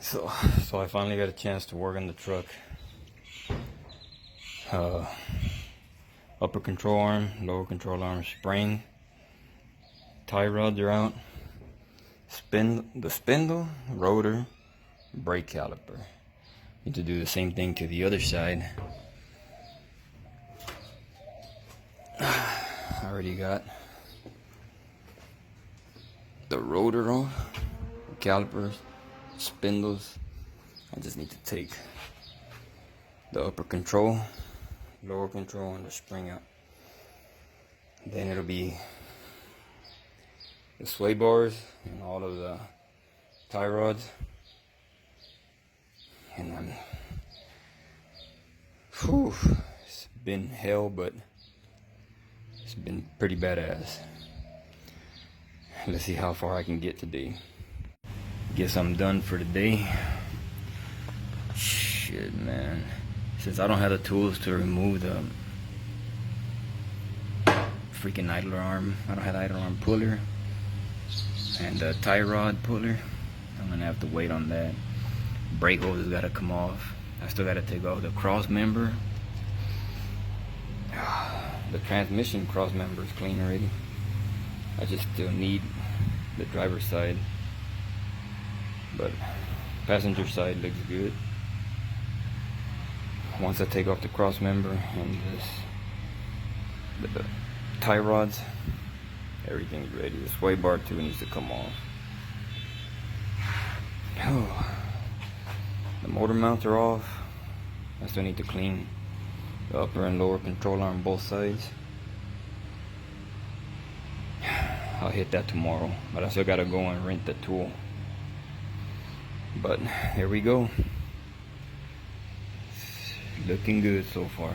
So I finally got a chance to work on the truck. Upper control arm, lower control arm spring, tie rods are out, the spindle, rotor, brake caliper. Need to do the same thing to the other side. I already got the rotor off, calipers, spindles. I just need to take the upper control, lower control, and the spring out. Then it'll be the sway bars and all of the tie rods. And then, it's been hell, but it's been pretty badass. Let's see how far I can get today. Guess I'm done for today. Shit, man. Since I don't have the tools to remove the freaking idler arm, I don't have the idler arm puller and the tie rod puller, I'm gonna have to wait on that. Brake hose has gotta come off. I still gotta take off the cross member. The transmission cross member is clean already. I just still need the driver's side, but passenger side looks good. Once I take off the cross member and the tie rods, everything's ready. The sway bar too needs to come off. The motor mounts are off. I still need to clean the upper and lower control arm both sides. I'll hit that tomorrow, but I still gotta go and rent the tool. But here we go. Looking good so far.